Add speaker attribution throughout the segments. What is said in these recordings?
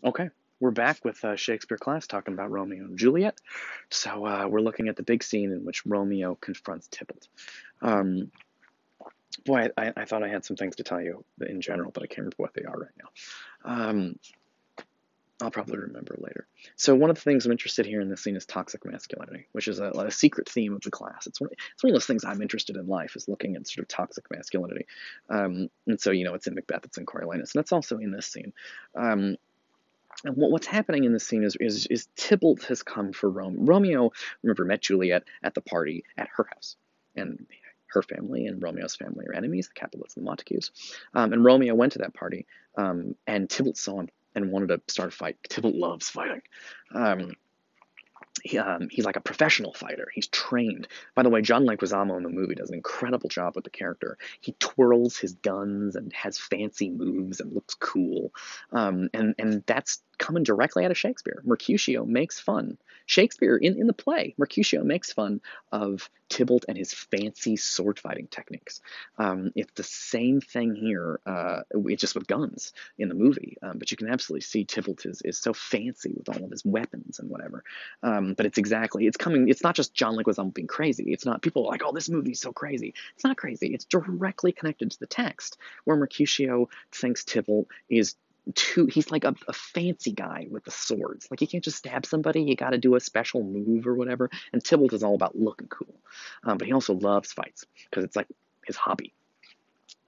Speaker 1: Okay, we're back with Shakespeare class talking about Romeo and Juliet. So we're looking at the big scene in which Romeo confronts Tybalt. Um, boy, I thought I had some things to tell you in general, but I can't remember what they are right now. I'll probably remember later. So one of the things I'm interested here in this scene is toxic masculinity, which is a secret theme of the class. It's one of those things I'm interested in life, is looking at sort of toxic masculinity. And so, it's in Macbeth, it's in Coriolanus, and it's also in this scene. Um, and what's happening in this scene is Tybalt has come for Rome. Romeo, remember, met Juliet at the party at her house, and her family and Romeo's family are enemies, the Capulets and the Montagues. And Romeo went to that party, and Tybalt saw him and wanted to start a fight. Tybalt loves fighting. Um, he's like a professional fighter. He's trained. By the way, John Leguizamo in the movie does an incredible job with the character. He twirls his guns and has fancy moves and looks cool. And that's coming directly out of Shakespeare. Mercutio makes fun. Shakespeare, in the play, Mercutio makes fun of Tybalt and his fancy sword fighting techniques. It's the same thing here, it's just with guns in the movie. But you can absolutely see Tybalt is so fancy with all of his weapons and whatever. But it's not just John Leguizamo being crazy. It's not, people are like, oh, this movie's so crazy. It's not crazy. It's directly connected to the text, where Mercutio thinks Tybalt is he's like a fancy guy with the swords. Like, you can't just stab somebody, you got to do a special move or whatever. And Tybalt is all about looking cool. But he also loves fights because it's like his hobby.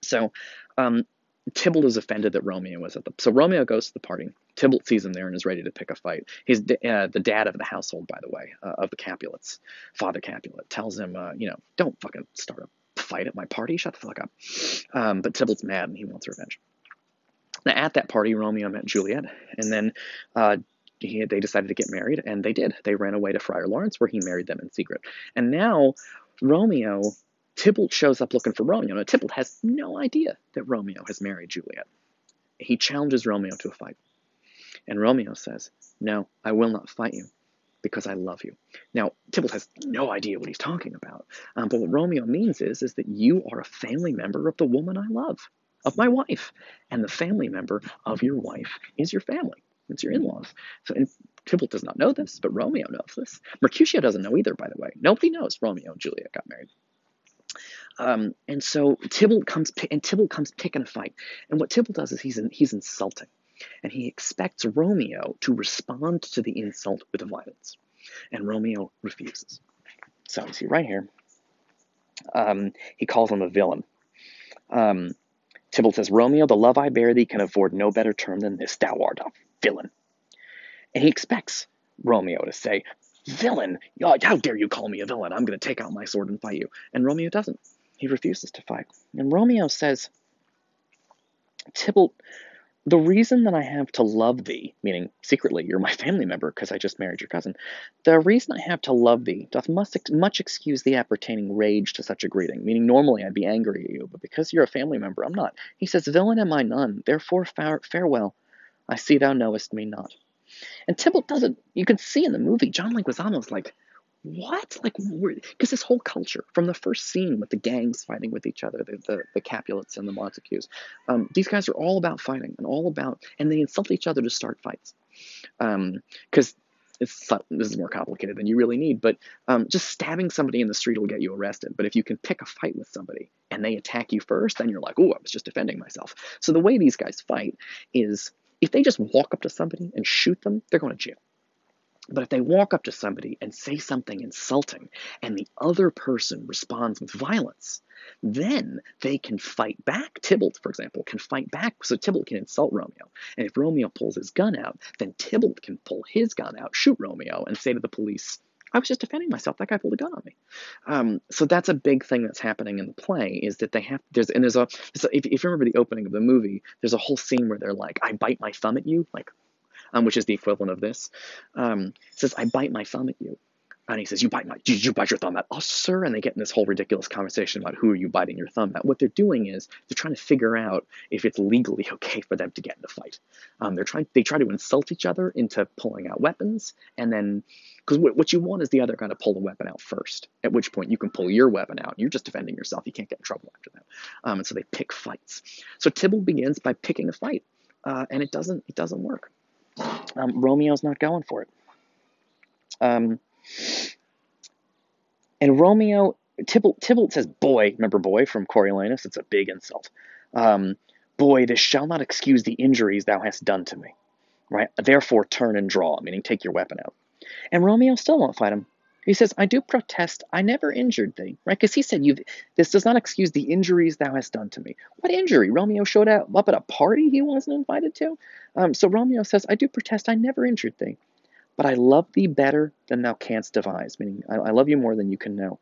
Speaker 1: So um, Tybalt is offended that Romeo is So Romeo goes to the party. Tybalt sees him there and is ready to pick a fight. The dad of the household, by the way, of the Capulets, Father Capulet, tells him, don't fucking start a fight at my party. Shut the fuck up. But Tybalt's mad and he wants revenge. Now, at that party, Romeo met Juliet, and then they decided to get married, and they did. They ran away to Friar Lawrence, where he married them in secret. And now Romeo Tybalt shows up looking for Romeo. Now, Tybalt has no idea that Romeo has married Juliet. He challenges Romeo to a fight. And Romeo says, no, I will not fight you because I love you. Now, Tybalt has no idea what he's talking about. But what Romeo means is that you are a family member of the woman I love, of my wife. And the family member of your wife is your family. It's your in-laws. And Tybalt does not know this, but Romeo knows this. Mercutio doesn't know either, by the way. Nobody knows Romeo and Juliet got married. And so Tybalt comes picking a fight. And what Tybalt does is he's insulting. And he expects Romeo to respond to the insult with violence. And Romeo refuses. So you see right here, he calls him a villain. Tybalt says, Romeo, the love I bear thee can afford no better term than this. Thou art a villain. And he expects Romeo to say, villain, how dare you call me a villain? I'm going to take out my sword and fight you. And Romeo doesn't. He refuses to fight. And Romeo says, Tybalt, the reason that I have to love thee, meaning secretly you're my family member because I just married your cousin, the reason I have to love thee doth much excuse the appertaining rage to such a greeting, meaning normally I'd be angry at you, but because you're a family member, I'm not. He says, villain am I none, therefore farewell. I see thou knowest me not. And Tybalt doesn't, you can see in the movie, John Leguizamo's like, what? Like, because this whole culture, from the first scene with the gangs fighting with each other, the Capulets and the Montagues, these guys are all about fighting and they insult each other to start fights. Because this is more complicated than you really need, but just stabbing somebody in the street will get you arrested. But if you can pick a fight with somebody and they attack you first, then you're like, oh, I was just defending myself. So the way these guys fight is, if they just walk up to somebody and shoot them, they're going to jail. But if they walk up to somebody and say something insulting and the other person responds with violence, then they can fight back. Tybalt, for example, can fight back. So Tybalt can insult Romeo. And if Romeo pulls his gun out, then Tybalt can pull his gun out, shoot Romeo, and say to the police, I was just defending myself. That guy pulled a gun on me. So that's a big thing that's happening in the play, is that they have, if you remember the opening of the movie, there's a whole scene where they're like, I bite my thumb at you, like, which is the equivalent of this. Says, I bite my thumb at you. And he says, did you bite your thumb at us, sir? And they get in this whole ridiculous conversation about who are you biting your thumb at. What they're doing is they're trying to figure out if it's legally okay for them to get in a fight. They try to insult each other into pulling out weapons, and then, because what you want is the other guy to pull the weapon out first, at which point you can pull your weapon out. You're just defending yourself. You can't get in trouble after that. And so they pick fights. So Tybalt begins by picking a fight, and it doesn't work. Romeo's not going for it. Um, and Romeo, Tybalt says, boy, remember boy from Coriolanus? It's a big insult. Boy, this shall not excuse the injuries thou hast done to me. Right? Therefore, turn and draw, meaning take your weapon out. And Romeo still won't fight him. He says, I do protest, I never injured thee. Right? Because he said, this does not excuse the injuries thou hast done to me. What injury? Romeo showed up at a party he wasn't invited to? So Romeo says, I do protest, I never injured thee. But I love thee better than thou canst devise, meaning I love you more than you can know.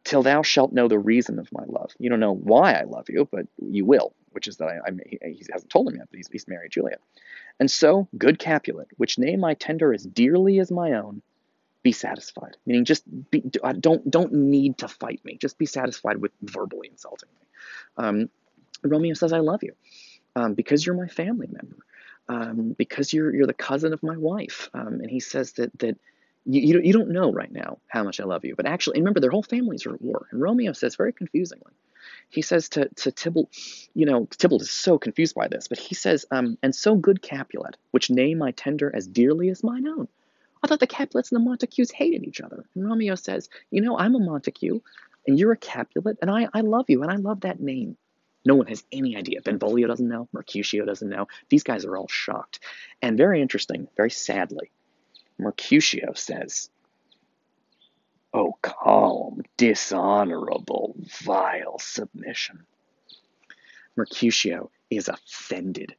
Speaker 1: Till thou shalt know the reason of my love. You don't know why I love you, but you will, which is that he hasn't told him yet, but he's married Juliet. And so, good Capulet, which name I tender as dearly as my own, be satisfied. Meaning, don't need to fight me. Just be satisfied with verbally insulting me. Romeo says, I love you because you're my family member, because you're the cousin of my wife. And he says that you don't know right now how much I love you. But actually, remember, their whole families are at war. And Romeo says very confusingly, he says to Tybalt, Tybalt is so confused by this, but he says, and so good Capulet, which name I tender as dearly as mine own. I thought the Capulets and the Montagues hated each other. And Romeo says, I'm a Montague, and you're a Capulet, and I love you, and I love that name. No one has any idea. Benvolio doesn't know. Mercutio doesn't know. These guys are all shocked. And very interesting, very sadly, Mercutio says, oh, calm, dishonorable, vile submission. Mercutio is offended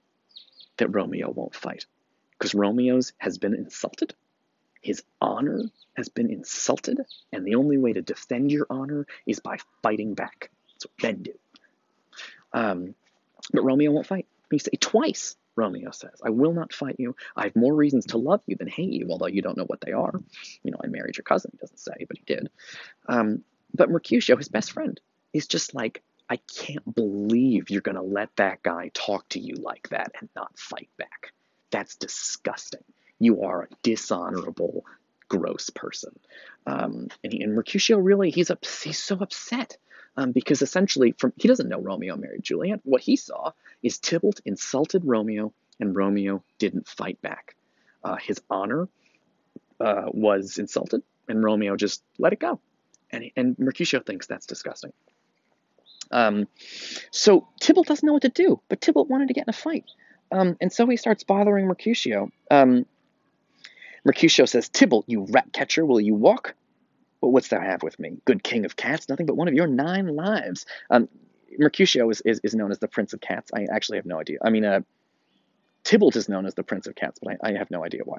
Speaker 1: that Romeo won't fight because Romeo's has been insulted. His honor has been insulted, and the only way to defend your honor is by fighting back. That's what men do. But Romeo won't fight. He says twice. Romeo says, I will not fight you. I have more reasons to love you than hate you, although you don't know what they are. I married your cousin, he doesn't say, but he did. But Mercutio, his best friend, is just like, I can't believe you're going to let that guy talk to you like that and not fight back. That's disgusting. You are a dishonorable, gross person. And Mercutio really, he's so upset. Because essentially, he doesn't know Romeo married Juliet. What he saw is Tybalt insulted Romeo, and Romeo didn't fight back. His honor was insulted, and Romeo just let it go. And Mercutio thinks that's disgusting. So Tybalt doesn't know what to do, but Tybalt wanted to get in a fight. And so he starts bothering Mercutio. Mercutio says, Tybalt, you rat catcher, will you walk? What wouldst thou have with me? Good king of cats, nothing but one of your 9 lives. Mercutio is known as the Prince of Cats. I actually have no idea. Tybalt is known as the Prince of Cats, but I have no idea why.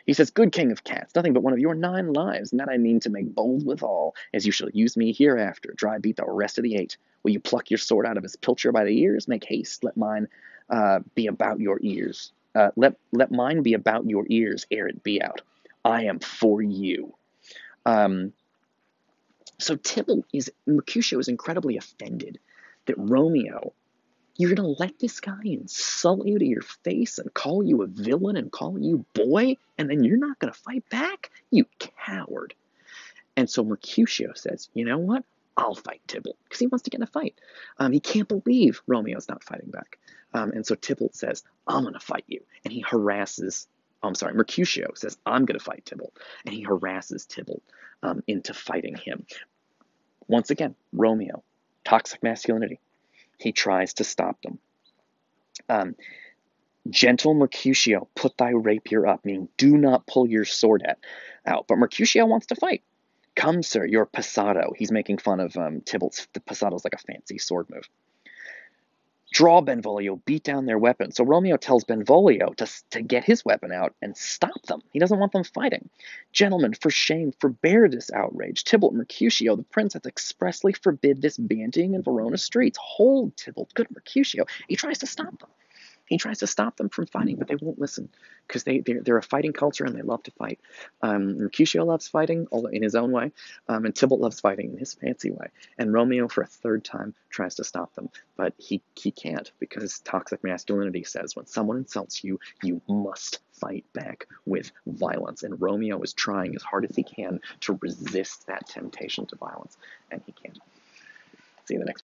Speaker 1: He says, good king of cats, nothing but one of your 9 lives, and that I mean to make bold withal, as you shall use me hereafter. Dry beat the rest of the 8. Will you pluck your sword out of his pilcher by the ears? Make haste, let mine be about your ears. Let mine be about your ears ere it be out. I am for you. So Mercutio is incredibly offended that Romeo, you're going to let this guy insult you to your face and call you a villain and call you boy, and then you're not going to fight back? You coward. And so Mercutio says, you know what? I'll fight Tybalt, because he wants to get in a fight. He can't believe Romeo's not fighting back. And so Tybalt says, I'm going to fight you. And he Mercutio says, I'm going to fight Tybalt. And he harasses Tybalt into fighting him. Once again, Romeo, toxic masculinity. He tries to stop them. Gentle Mercutio, put thy rapier up, meaning do not pull your sword out. But Mercutio wants to fight. Come, sir, your passado. He's making fun of Tybalt's. The passado's like a fancy sword move. Draw, Benvolio, beat down their weapons. So Romeo tells Benvolio to get his weapon out and stop them. He doesn't want them fighting. Gentlemen, for shame, forbear this outrage. Tybalt, Mercutio, the prince hath expressly forbid this bandying in Verona streets. Hold, Tybalt, good Mercutio. He tries to stop them. He tries to stop them from fighting, but they won't listen because they're a fighting culture and they love to fight. Mercutio loves fighting in his own way, and Tybalt loves fighting in his fancy way. And Romeo, for a 3rd time, tries to stop them, but he can't because toxic masculinity says when someone insults you, you must fight back with violence. And Romeo is trying as hard as he can to resist that temptation to violence, and he can't. See you in the next